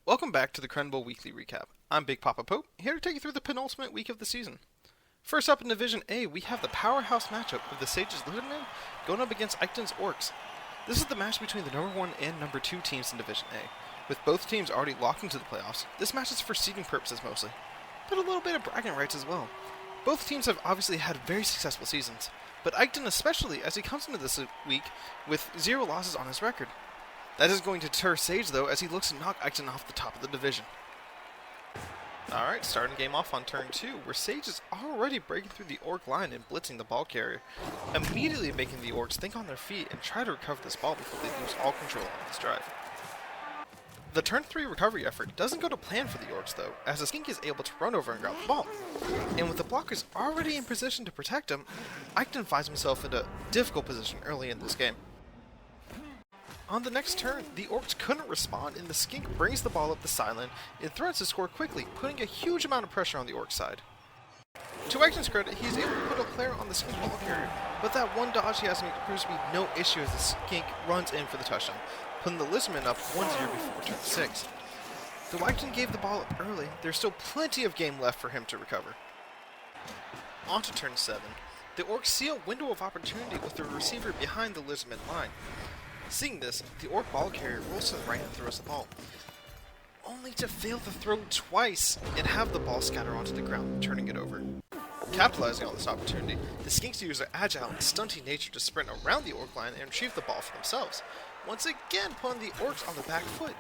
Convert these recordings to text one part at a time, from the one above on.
Welcome back to the Crenbowl Weekly Recap. I'm Big Papa Pope, here to take you through the penultimate week of the season. First up in Division A, we have the powerhouse matchup of the Sages Lizardmen going up against Eichton's Orcs. This is the match between the number 1 and number 2 teams in Division A. With both teams already locked into the playoffs, this match is for seeding purposes mostly, but a little bit of bragging rights as well. Both teams have obviously had very successful seasons, but Eichton especially as he comes into this week with 0 losses on his record. That is going to deter Sage, though, as he looks to knock Eichton off the top of the division. Alright, starting game off on turn 2, where Sage is already breaking through the Orc line and blitzing the ball carrier, immediately making the Orcs think on their feet and try to recover this ball before they lose all control on this drive. The turn 3 recovery effort doesn't go to plan for the Orcs, though, as the Skink is able to run over and grab the ball. And with the blockers already in position to protect him, Eichton finds himself in a difficult position early in this game. On the next turn, the Orcs couldn't respond and the Skink brings the ball up the sideline and threatens to score quickly, putting a huge amount of pressure on the Orc side. To Eichton's credit, he's able to put a player on the Skink ball carrier, but that one dodge he has to make proves to be no issue as the Skink runs in for the touchdown, putting the Lizardmen up 1-0 before turn 6. Though Eichton gave the ball up early, there's still plenty of game left for him to recover. On to turn 7. The Orcs see a window of opportunity with the receiver behind the Lizardmen line. Seeing this, the Orc ball carrier rolls to the right and throws the ball, only to fail the throw twice and have the ball scatter onto the ground, turning it over. Capitalizing on this opportunity, the Skinks use their agile and stunty nature to sprint around the Orc line and retrieve the ball for themselves, once again putting the Orcs on the back foot,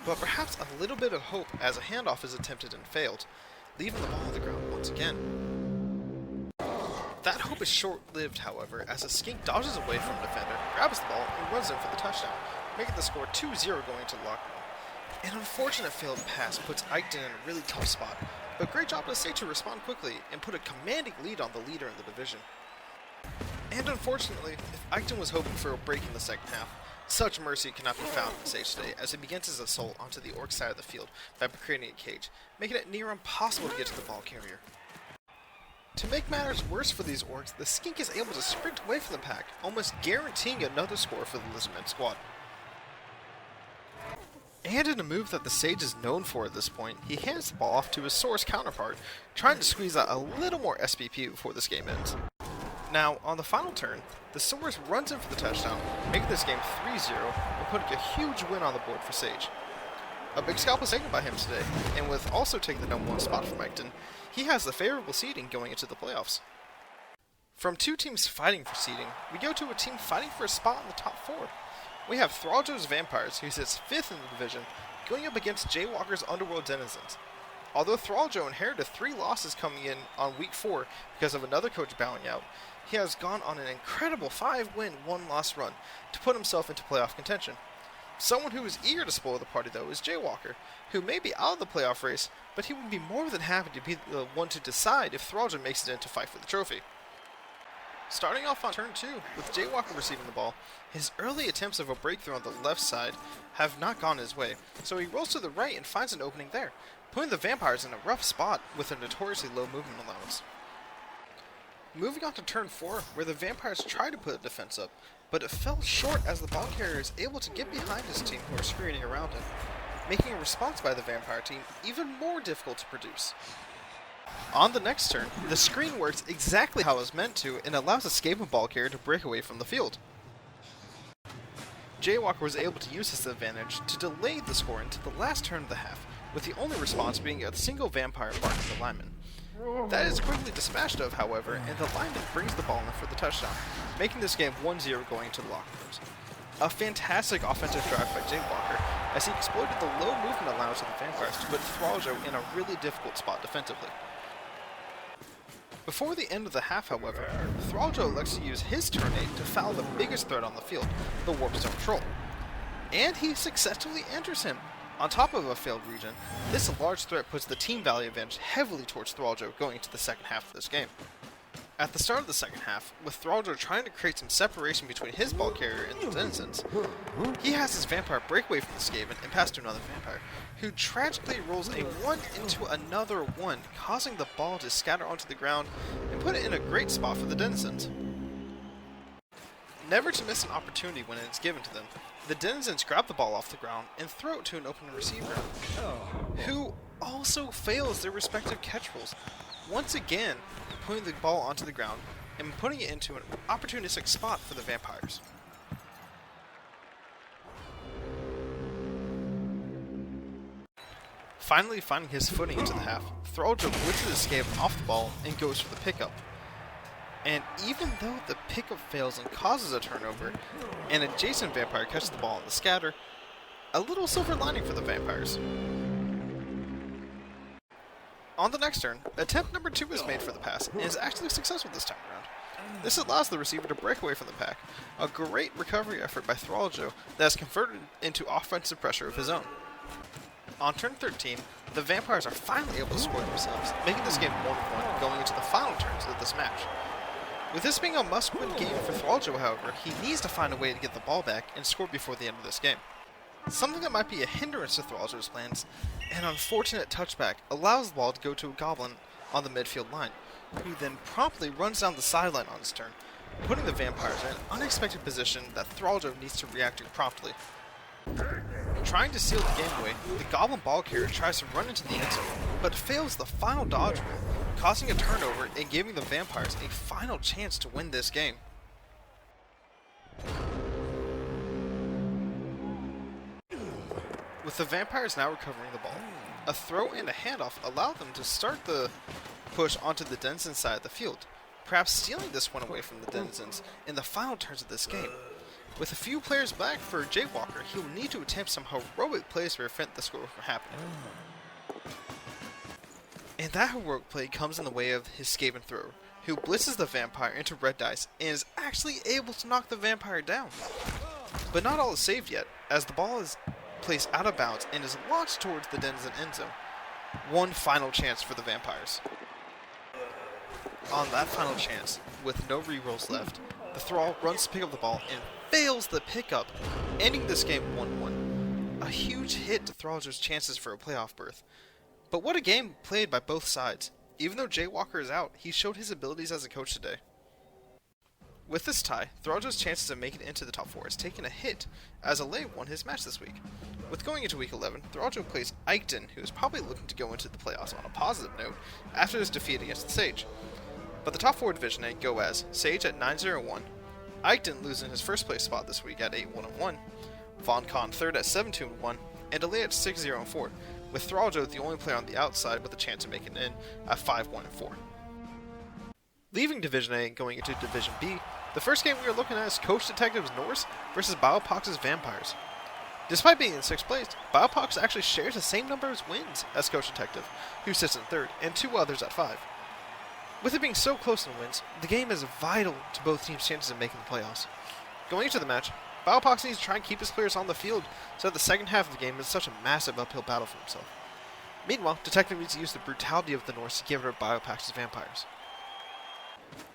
but perhaps a little bit of hope as a handoff is attempted and failed, leaving the ball on the ground once again. That hope is short-lived, however, as a Skink dodges away from a defender, grabs the ball, and runs in for the touchdown, making the score 2-0 going to the locker room. An unfortunate failed pass puts Eichton in a really tough spot, but great job to Sage to respond quickly and put a commanding lead on the leader in the division. And unfortunately, if Eichton was hoping for a break in the second half, such mercy cannot be found in Sage today as he begins his assault onto the Orc side of the field by creating a cage, making it near impossible to get to the ball carrier. To make matters worse for these Orcs, the Skink is able to sprint away from the pack, almost guaranteeing another score for the Lizardmen squad. And in a move that the Sage is known for at this point, he hands the ball off to his Source counterpart, trying to squeeze out a little more SPP before this game ends. Now, on the final turn, the Source runs in for the touchdown, making this game 3-0 and putting a huge win on the board for Sage. A big scalp was taken by him today, and with also taking the number 1 spot from Eichton, he has the favorable seeding going into the playoffs. From 2 teams fighting for seeding, we go to a team fighting for a spot in the top 4. We have Thralljo's Vampires, who sits 5th in the division, going up against Jaywalker's Underworld Denizens. Although Thralljo inherited 3 losses coming in on week 4 because of another coach bowing out, he has gone on an incredible 5-win, 1-loss run to put himself into playoff contention. Someone who is eager to spoil the party, though, is Jaywalker, who may be out of the playoff race, but he would be more than happy to be the one to decide if Thralljo makes it in to fight for the trophy. Starting off on turn 2, with Jaywalker receiving the ball, his early attempts of a breakthrough on the left side have not gone his way, so he rolls to the right and finds an opening there, putting the Vampires in a rough spot with a notoriously low movement allowance. Moving on to turn 4, where the Vampires try to put a defense up, but it fell short as the ball carrier is able to get behind his team who are screening around him, making a response by the Vampire team even more difficult to produce. On the next turn, the screen works exactly how it was meant to and allows escaping ball carrier to break away from the field. Jaywalker was able to use this advantage to delay the score into the last turn of the half, with the only response being a single Vampire barking the lineman. That is quickly dispatched of, however, and the lineman brings the ball in for the touchdown, making this game 1-0 going into the locker rooms. A fantastic offensive drive by Jaywalker, as he exploited the low movement allowance of the Vampires to put Thralljo in a really difficult spot defensively. Before the end of the half, however, Thralljo elects to use his turn 8 to foul the biggest threat on the field, the Warpstone Troll. And he successfully enters him. On top of a failed regen, this large threat puts the team value advantage heavily towards Thralljo going into the second half of this game. At the start of the second half, with Thralljo trying to create some separation between his ball carrier and the Denizens, he has his Vampire break away from the Skaven and pass to another Vampire, who tragically rolls a 1 into another 1, causing the ball to scatter onto the ground and put it in a great spot for the Denizens. never to miss an opportunity when it's given to them, the denizens grab the ball off the ground and throw it to an open receiver, who also fails their respective catch rolls, once again putting the ball onto the ground and putting it into an opportunistic spot for the Vampires. Finally finding his footing into the half, Thralljoe blitzes escape off the ball and goes for the pickup. And even though the pickup fails and causes a turnover, an adjacent Vampire catches the ball in the scatter, a little silver lining for the Vampires. On the next turn, attempt number 2 is made for the pass and is actually successful this time around. This allows the receiver to break away from the pack, a great recovery effort by Thralljoe that has converted into offensive pressure of his own. On turn 13, the Vampires are finally able to score themselves, making this game 1-1 going into the final turns of this match. With this being a must-win game for Thralljoe, however, he needs to find a way to get the ball back and score before the end of this game. Something that might be a hindrance to Thralljoe's plans, an unfortunate touchback allows the ball to go to a Goblin on the midfield line, who then promptly runs down the sideline on his turn, putting the Vampires in an unexpected position that Thralljoe needs to react to promptly. Trying to seal the game away, the Goblin ball carrier tries to run into the end zone, but fails the final dodge roll, causing a turnover and giving the Vampires a final chance to win this game. With the Vampires now recovering the ball, a throw and a handoff allow them to start the push onto the Denizens side of the field, perhaps stealing this one away from the Denizens in the final turns of this game. With a few players back for Jaywalker, he will need to attempt some heroic plays to prevent the score from happening. And that heroic play comes in the way of his Skaven thrower, who blitzes the Vampire into red dice and is actually able to knock the Vampire down. But not all is saved yet, as the ball is placed out of bounds and is launched towards the Denizen end zone. One final chance for the Vampires. On that final chance, with no rerolls left, the Thrall runs to pick up the ball and fails the pickup, ending this game 1-1. A huge hit to Thralljoe's chances for a playoff berth. But what a game played by both sides. Even though Jaywalker is out, he showed his abilities as a coach today. With this tie, Thralljoe's chances of making it into the top 4 has taken a hit, as Alay won his match this week. With going into week 11, Thralljoe plays Eichton, who is probably looking to go into the playoffs on a positive note after his defeat against the Sage. But the top 4 division A go as Sage at 9-0-1, Eichton losing his first place spot this week at 8-1-1, Von Kahn third at 7-2-1, and Alay at 6-0-4, with Thralljoe the only player on the outside with a chance of making it in at 5-1-4. Leaving Division A and going into Division B, the first game we are looking at is Coach Detectives Norse versus Biopox's Vampires. Despite being in 6th place, Biopox actually shares the same number of wins as Coach Detective, who sits in 3rd, and 2 others at 5. With it being so close in wins, the game is vital to both teams' chances of making the playoffs. Going into the match, Biopox needs to try and keep his players on the field so that the second half of the game is such a massive uphill battle for himself. Meanwhile, Detective needs to use the brutality of the Norse to give it to Biopox's Vampires.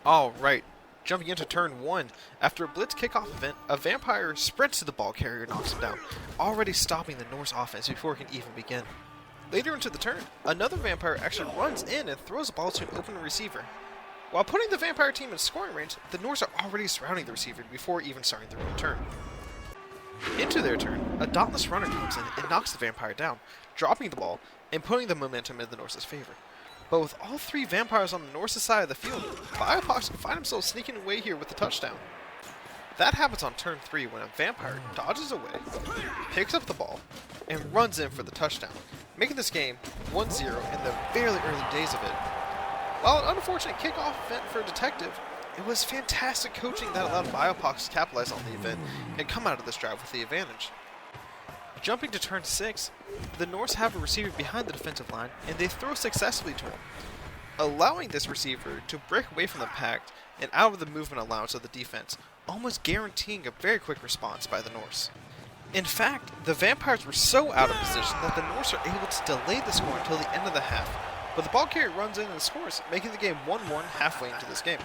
Alright, jumping into turn 1, after a blitz kickoff event, a Vampire sprints to the ball carrier and knocks him down, already stopping the Norse offense before it can even begin. Later into the turn, another Vampire actually runs in and throws the ball to an open receiver. While putting the Vampire team in scoring range, the Norse are already surrounding the receiver before even starting their own turn. Into their turn, a Dauntless Runner comes in and knocks the Vampire down, dropping the ball and putting the momentum in the Norse's favor. But with all 3 Vampires on the Norse's side of the field, Biopox can find himself sneaking away here with the touchdown. That happens on turn 3 when a Vampire dodges away, picks up the ball, and runs in for the touchdown, making this game 1-0 in the fairly early days of it. While an unfortunate kickoff event for Detective, it was fantastic coaching that allowed Biopox to capitalize on the event and come out of this drive with the advantage. Jumping to turn 6, the Norse have a receiver behind the defensive line, and they throw successfully to him, allowing this receiver to break away from the pack and out of the movement allowance of the defense, almost guaranteeing a very quick response by the Norse. In fact, the Vampires were so out of position that the Norse are able to delay the score until the end of the half, but the ball carrier runs in and scores, making the game 1-1 halfway into this game.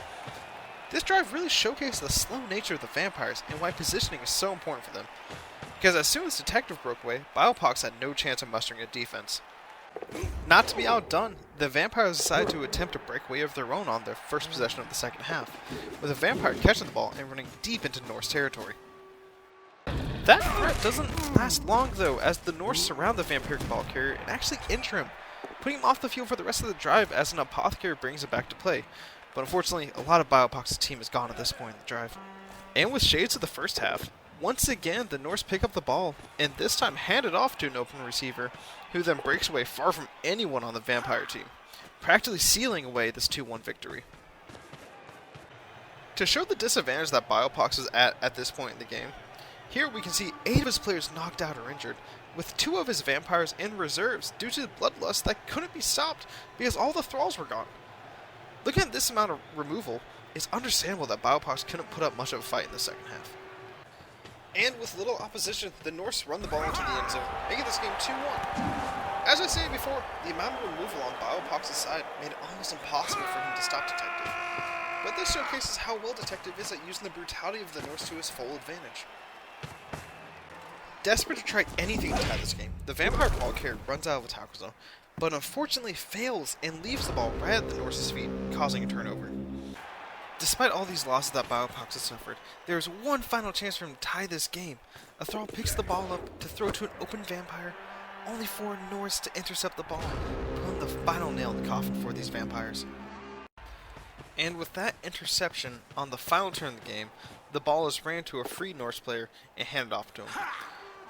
This drive really showcased the slow nature of the Vampires and why positioning is so important for them, because as soon as Detective broke away, Biopox had no chance of mustering a defense. Not to be outdone, the Vampires decide to attempt a breakaway of their own on their first possession of the second half, with a Vampire catching the ball and running deep into Norse territory. That threat doesn't last long though, as the Norse surround the Vampiric ball carrier and actually injure him, putting him off the field for the rest of the drive as an Apothecary brings it back to play. But unfortunately, a lot of Biopox's team is gone at this point in the drive. And with shades of the first half, once again the Norse pick up the ball, and this time hand it off to an open receiver, who then breaks away far from anyone on the Vampire team, practically sealing away this 2-1 victory. To show the disadvantage that Biopox is at this point in the game, here we can see 8 of his players knocked out or injured, with 2 of his Vampires in reserves due to the bloodlust that couldn't be stopped because all the thralls were gone. Looking at this amount of removal, it's understandable that Biopox couldn't put up much of a fight in the second half. And with little opposition, the Norse run the ball into the end zone, making this game 2-1. As I said before, the amount of removal on Biopox's side made it almost impossible for him to stop Detective. But this showcases how well Detective is at using the brutality of the Norse to his full advantage. Desperate to try anything to tie this game, the Vampire ball carrier runs out of a tackle zone, but unfortunately fails and leaves the ball right at the Norse's feet, causing a turnover. Despite all these losses that Biopox has suffered, there is one final chance for him to tie this game. A thrall picks the ball up to throw to an open Vampire, only for Norse to intercept the ball, putting the final nail in the coffin for these Vampires. And with that interception on the final turn of the game, the ball is ran to a free Norse player and handed off to him,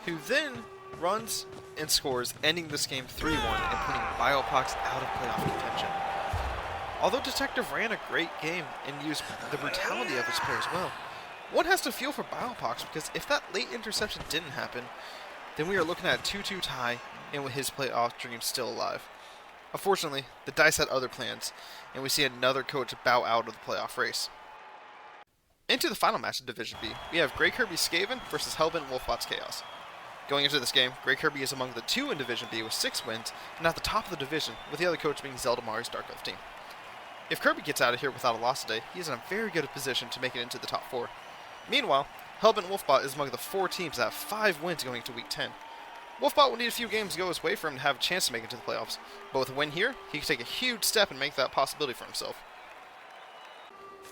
who then runs and scores, ending this game 3-1 and putting Biopox out of playoff contention. Although Detective ran a great game and used the brutality of his players well, one has to feel for Biopox, because if that late interception didn't happen, then we are looking at a 2-2 tie and with his playoff dream still alive. Unfortunately, the dice had other plans, and we see another coach bow out of the playoff race. Into the final match of Division B, we have Grey Kirby's Skaven versus Hellbent Wolfbot's Chaos. Going into this game, Grey Kirby is among the 2 in Division B with 6 wins, and at the top of the division, with the other coach being Zeldamari's Dark Elf team. If Kirby gets out of here without a loss today, he is in a very good position to make it into the top 4. Meanwhile, Hellbent Wolfbot is among the 4 teams that have 5 wins going into Week 10. Wolfbot will need a few games to go his way for him to have a chance to make it to the playoffs, but with a win here, he can take a huge step and make that possibility for himself.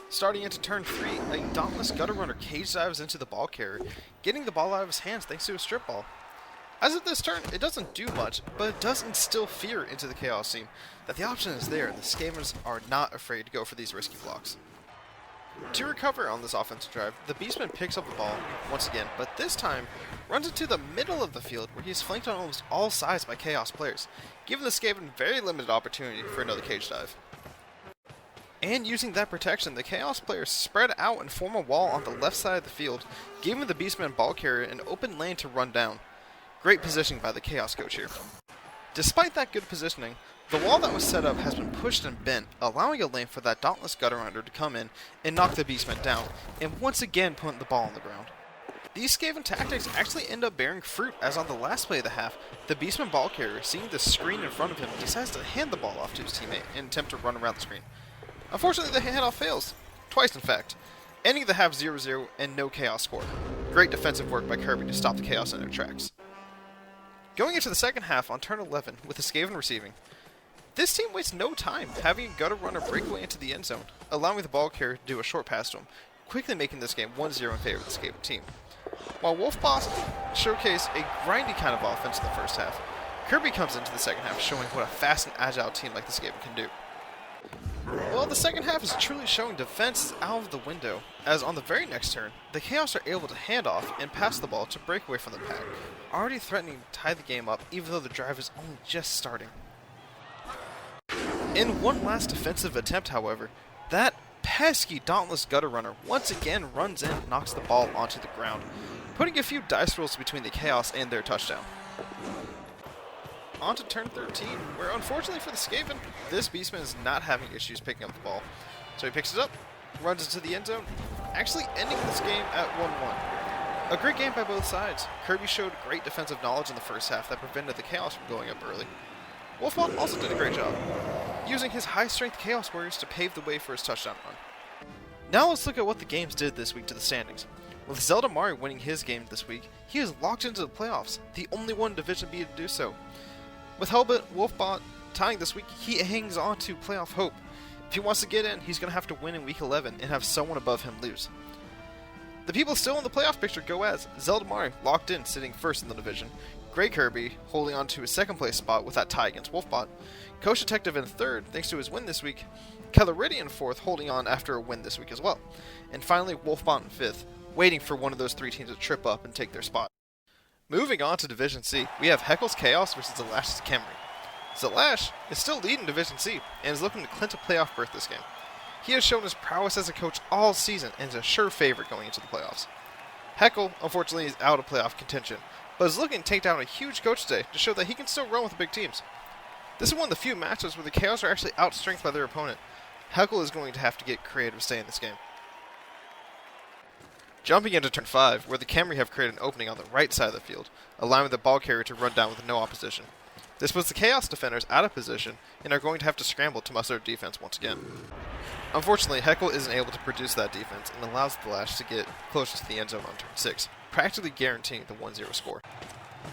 Starting into turn 3, a dauntless gutter runner cage dives into the ball carrier, getting the ball out of his hands thanks to a strip ball. As of this turn, it doesn't do much, but it does instill fear into the Chaos team that the option is there and the Skavens are not afraid to go for these risky blocks. To recover on this offensive drive, the Beastman picks up the ball once again, but this time runs into the middle of the field where he is flanked on almost all sides by Chaos players, giving the Skaven very limited opportunity for another cage dive. And using that protection, the Chaos players spread out and form a wall on the left side of the field, giving the Beastman ball carrier an open lane to run down. Great positioning by the Chaos coach here. Despite that good positioning, the wall that was set up has been pushed and bent, allowing a lane for that dauntless gutter runner to come in and knock the Beastman down, and once again putting the ball on the ground. These Skaven tactics actually end up bearing fruit, as on the last play of the half, the Beastman ball carrier, seeing the screen in front of him, decides to hand the ball off to his teammate in an attempt to run around the screen. Unfortunately, the handoff fails. Twice, in fact. Ending the half 0-0 and no Chaos score. Great defensive work by Kirby to stop the Chaos in their tracks. Going into the second half on turn 11 with the Skaven receiving, this team wastes no time having a gutter runner break away into the end zone, allowing the ball carrier to do a short pass to him, quickly making this game 1-0 in favor of the Skaven team. While Wolfbot showcased a grindy kind of offense in the first half, Kirby comes into the second half showing what a fast and agile team like the Skaven can do. Well, the second half is truly showing defense is out of the window, as on the very next turn, the Chaos are able to hand off and pass the ball to break away from the pack, already threatening to tie the game up even though the drive is only just starting. In one last defensive attempt, however, that pesky dauntless gutter runner once again runs in and knocks the ball onto the ground, putting a few dice rolls between the Chaos and their touchdown. On to turn 13, where unfortunately for the Skaven, this Beastman is not having issues picking up the ball. So he picks it up, runs into the end zone, actually ending this game at 1-1. A great game by both sides. Kirby showed great defensive knowledge in the first half that prevented the Chaos from going up early. Wolfbot also did a great job, using his high-strength Chaos Warriors to pave the way for his touchdown run. Now let's look at what the games did this week to the standings. With Zeldamari winning his game this week, he is locked into the playoffs, the only one in Division B to do so. With Hellbit Wolfbot tying this week, he hangs on to playoff hope. If he wants to get in, he's going to have to win in week 11 and have someone above him lose. The people still in the playoff picture go as Zeldamari locked in, sitting first in the division, Grey Kirby holding on to his second place spot with that tie against Wolfbot, Coach Detective in third thanks to his win this week, Kelleridian fourth holding on after a win this week as well, and finally Wolfbot in fifth, waiting for one of those three teams to trip up and take their spot. Moving on to Division C, we have Heckle's Chaos versus Zalash's Camry. Zalash is still leading Division C and is looking to clinch a playoff berth this game. He has shown his prowess as a coach all season and is a sure favorite going into the playoffs. Heckle, unfortunately, is out of playoff contention, but is looking to take down a huge coach today to show that he can still run with the big teams. This is one of the few matchups where the Chaos are actually outstrengthed by their opponent. Heckle is going to have to get creative to stay in this game. Jumping into turn 5, where the Camry have created an opening on the right side of the field, allowing the ball carrier to run down with no opposition. This puts the Chaos defenders out of position and are going to have to scramble to muster their defense once again. Unfortunately, Heckle isn't able to produce that defense and allows the Lash to get closer to the end zone on turn 6, practically guaranteeing the 1-0 score.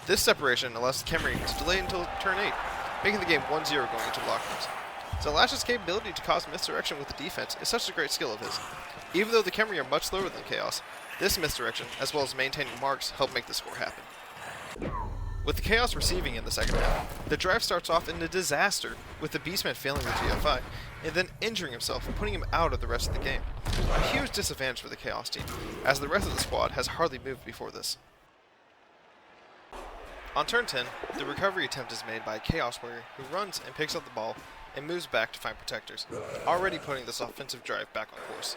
This separation allows the Camry to delay until turn 8, making the game 1-0 going into lockdowns. So Lash's capability to cause misdirection with the defense is such a great skill of his. Even though the Camry are much slower than Chaos, this misdirection, as well as maintaining marks, help make the score happen. With the Chaos receiving in the second half, the drive starts off in a disaster, with the Beastman failing the GFI, and then injuring himself and putting him out of the rest of the game. A huge disadvantage for the Chaos team, as the rest of the squad has hardly moved before this. On turn 10, the recovery attempt is made by a Chaos Warrior who runs and picks up the ball and moves back to find protectors, already putting this offensive drive back on course.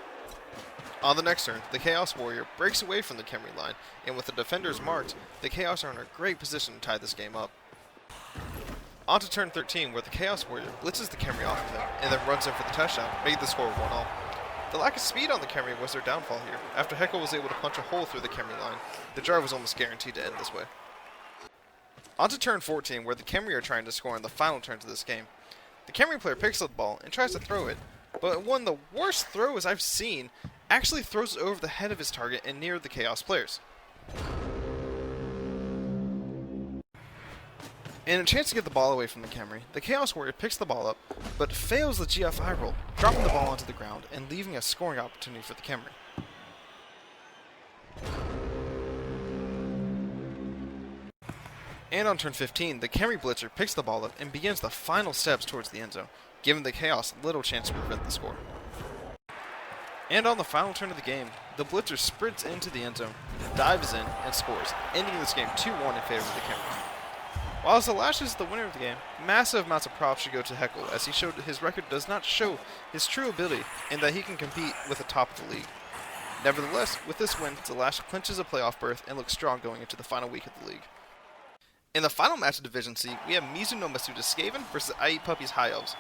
On the next turn, the Chaos Warrior breaks away from the Camry line, and with the defenders marked, the Chaos are in a great position to tie this game up. On to turn 13, where the Chaos Warrior blitzes the Camry off of him, and then runs in for the touchdown, making the score 1-all. The lack of speed on the Camry was their downfall here. After Heckle was able to punch a hole through the Camry line, the drive was almost guaranteed to end this way. On to turn 14, where the Camry are trying to score in the final turns of this game. The Camry player picks up the ball and tries to throw it, but one of the worst throws I've seen actually throws it over the head of his target and near the Chaos players. In a chance to get the ball away from the Camry, the Chaos Warrior picks the ball up, but fails the GFI roll, dropping the ball onto the ground and leaving a scoring opportunity for the Camry. And on turn 15, the Camry blitzer picks the ball up and begins the final steps towards the end zone, giving the Chaos little chance to prevent the score. And on the final turn of the game, the blitzer sprints into the end zone, dives in, and scores, ending this game 2-1 in favor of the Camry. While Zalash is the winner of the game, massive amounts of props should go to Heckle, as he showed that his record does not show his true ability and that he can compete with the top of the league. Nevertheless, with this win, Zalash clinches a playoff berth and looks strong going into the final week of the league. In the final match of Division C, we have Mizu no Masuda Skaven versus I Eat Puppies High Elves.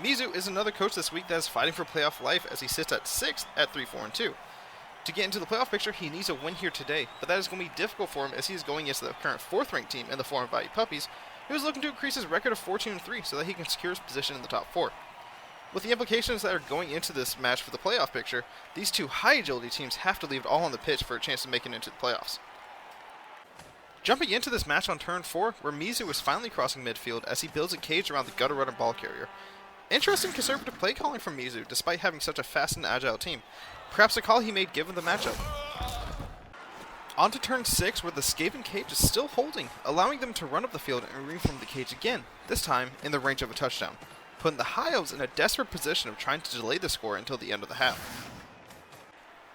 Mizu is another coach this week that is fighting for playoff life as he sits at 6th at 3-4-2. To get into the playoff picture, he needs a win here today, but that is going to be difficult for him as he is going against the current 4th-ranked team in the form of I Eat Puppies, who is looking to increase his record of 14-3 so that he can secure his position in the top 4. With the implications that are going into this match for the playoff picture, these two high-agility teams have to leave it all on the pitch for a chance of making it into the playoffs. Jumping into this match on turn 4, where Mizu is finally crossing midfield as he builds a cage around the gutter runner ball carrier. Interesting conservative play calling from Mizu, despite having such a fast and agile team. Perhaps a call he made given the matchup. On to turn 6, where the Skaven cage is still holding, allowing them to run up the field and reform the cage again, this time in the range of a touchdown, putting the High Elves in a desperate position of trying to delay the score until the end of the half.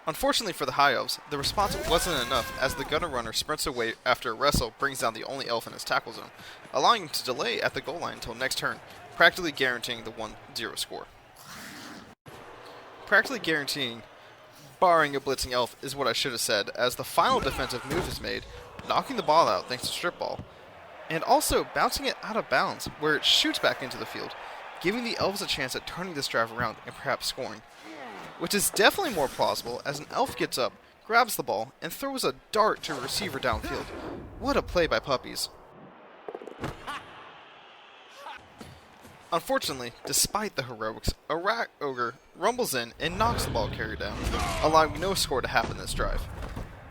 Unfortunately for the High Elves, the response wasn't enough as the gunner runner sprints away after a wrestle brings down the only elf in his tackle zone, allowing him to delay at the goal line until next turn, practically guaranteeing the 1-0 score. Practically guaranteeing, barring a blitzing elf, is what I should have said, as the final defensive move is made, knocking the ball out thanks to strip ball, and also bouncing it out of bounds where it shoots back into the field, giving the elves a chance at turning this drive around and perhaps scoring. Which is definitely more plausible as an elf gets up, grabs the ball, and throws a dart to a receiver downfield. What a play by Puppies. Unfortunately, despite the heroics, a rat ogre rumbles in and knocks the ball carrier down, allowing no score to happen this drive.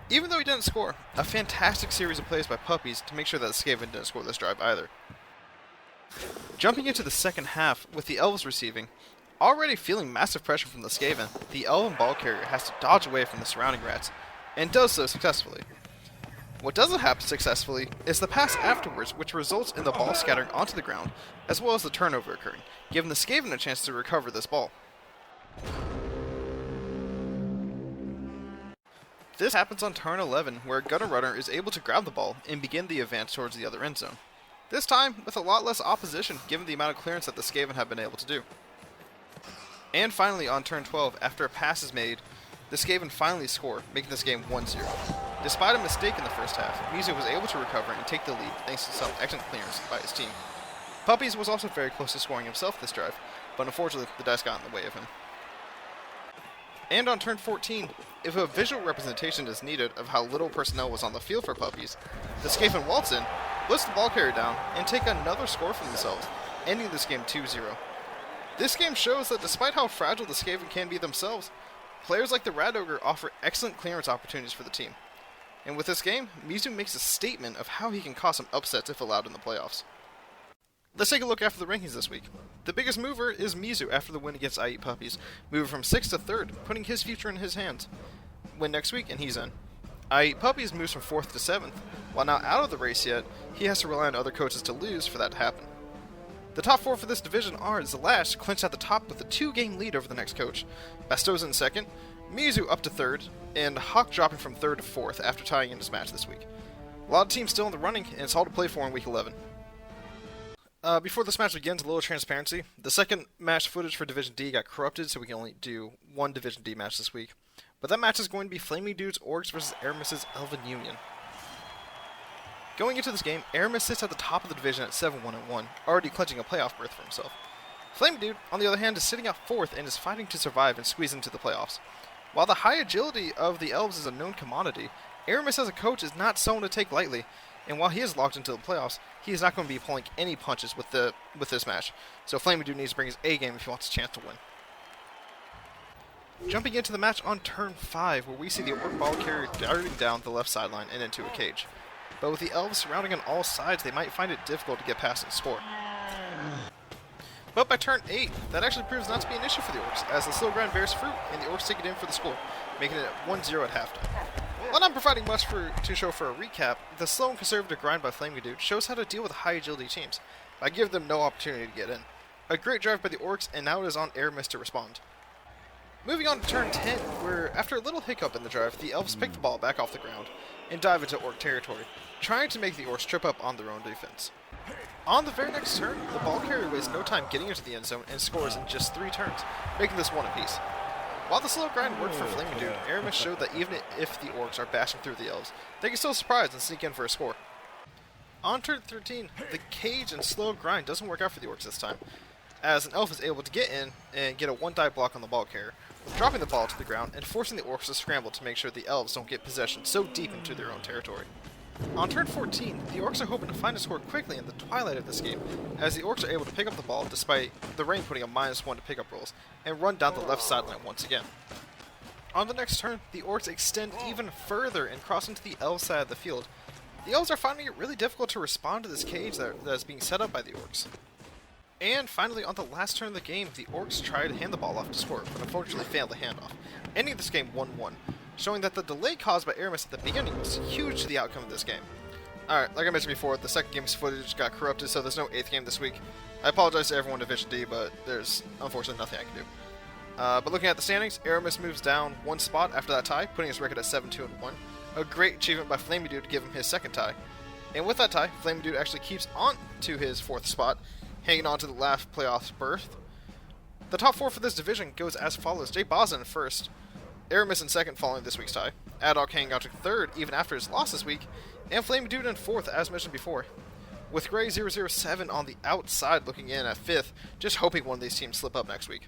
Even though he didn't score, a fantastic series of plays by Puppies to make sure that the Skaven didn't score this drive either. Jumping into the second half with the Elves receiving, already feeling massive pressure from the Skaven, the Elven ball carrier has to dodge away from the surrounding rats, and does so successfully. What doesn't happen successfully is the pass afterwards, which results in the ball scattering onto the ground, as well as the turnover occurring, giving the Skaven a chance to recover this ball. This happens on turn 11, where Gunner Runner is able to grab the ball and begin the advance towards the other end zone. This time with a lot less opposition given the amount of clearance that the Skaven have been able to do. And finally on turn 12, after a pass is made, the Skaven finally score, making this game 1-0. Despite a mistake in the first half, Mizu was able to recover and take the lead thanks to some excellent clearance by his team. Puppies was also very close to scoring himself this drive, but unfortunately the dice got in the way of him. And on turn 14, if a visual representation is needed of how little personnel was on the field for Puppies, the Skaven waltz in, blitz the ball carrier down, and take another score for themselves, ending this game 2-0. This game shows that despite how fragile the Skaven can be themselves, players like the Rat Ogre offer excellent clearance opportunities for the team. And with this game, Mizu makes a statement of how he can cause some upsets if allowed in the playoffs. Let's take a look after the rankings this week. The biggest mover is Mizu after the win against I Eat Puppies, moving from 6th to 3rd, putting his future in his hands. Win next week and he's in. I Eat Puppies moves from 4th to 7th. While not out of the race yet, he has to rely on other coaches to lose for that to happen. The top 4 for this division are Zalash clinched at the top with a 2-game lead over the next coach, Bastoza in 2nd, Mizu up to 3rd, and Hawk dropping from 3rd to 4th after tying in his match this week. A lot of teams still in the running, and it's all to play for in Week 11. Before this match begins, a little transparency. The second match footage for Division D got corrupted, so we can only do one Division D match this week. But that match is going to be Flaming Dudes Orcs versus Aramis' Elven Union. Going into this game, Aramis sits at the top of the division at 7-1-1, already clinching a playoff berth for himself. Flaming Dude, on the other hand, is sitting at 4th and is fighting to survive and squeeze into the playoffs. While the high agility of the Elves is a known commodity, Aramis as a coach is not someone to take lightly, and while he is locked into the playoffs, he is not going to be pulling any punches with this match, so Flaming Dude needs to bring his A game if he wants a chance to win. Jumping into the match on turn 5, where we see the Orc ball carrier darting down the left sideline and into a cage. But with the Elves surrounding on all sides, they might find it difficult to get past and score. But by turn 8, that actually proves not to be an issue for the Orcs, as the slow grind bears fruit and the Orcs take it in for the score, making it 1-0 at halftime. While not providing much to show for a recap, the slow and conservative grind by Flaming Dude shows how to deal with high agility teams, by giving them no opportunity to get in. A great drive by the Orcs, and now it is on Aramis to respond. Moving on to turn 10, where after a little hiccup in the drive, the Elves pick the ball back off the ground and dive into Orc territory, trying to make the Orcs trip up on their own defense. On the very next turn, the ball carrier wastes no time getting into the end zone and scores in just 3 turns, making this one apiece. While the slow grind worked for Flaming Dude, Aramis showed that even if the Orcs are bashing through the Elves, they can still surprise and sneak in for a score. On turn 13, the cage and slow grind doesn't work out for the Orcs this time, as an Elf is able to get in and get a 1-dive block on the ball carrier, dropping the ball to the ground and forcing the Orcs to scramble to make sure the Elves don't get possession so deep into their own territory. On turn 14, the Orcs are hoping to find a score quickly in the twilight of this game, as the Orcs are able to pick up the ball despite the rain putting a -1 to pickup rolls, and run down the left sideline once again. On the next turn, the Orcs extend even further and cross into the Elf side of the field. The Elves are finding it really difficult to respond to this cage that is being set up by the Orcs. And finally, on the last turn of the game, the Orcs try to hand the ball off to score, but unfortunately failed the handoff, ending this game 1-1, showing that the delay caused by Aramis at the beginning was huge to the outcome of this game. Alright, like I mentioned before, the second game's footage got corrupted, so there's no 8th game this week. I apologize to everyone in Division D, but there's unfortunately nothing I can do. But looking at the standings, Aramis moves down 1 spot after that tie, putting his record at 7-2-1. A great achievement by Flaming Dude to give him his second tie. And with that tie, Flaming Dude actually keeps on to his 4th spot, hanging on to the last playoff berth. The top 4 for this division goes as follows: Jay Bozin in 1st, Aramis in 2nd following this week's tie, Adok hanging out to 3rd even after his loss this week, and Flaming Dude in 4th as mentioned before, with Gray 007 on the outside looking in at 5th, just hoping one of these teams slip up next week.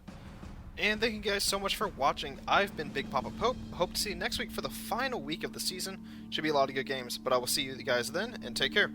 And thank you guys so much for watching. I've been Big Papa Pope. Hope to see you next week for the final week of the season. Should be a lot of good games, but I will see you guys then, and take care.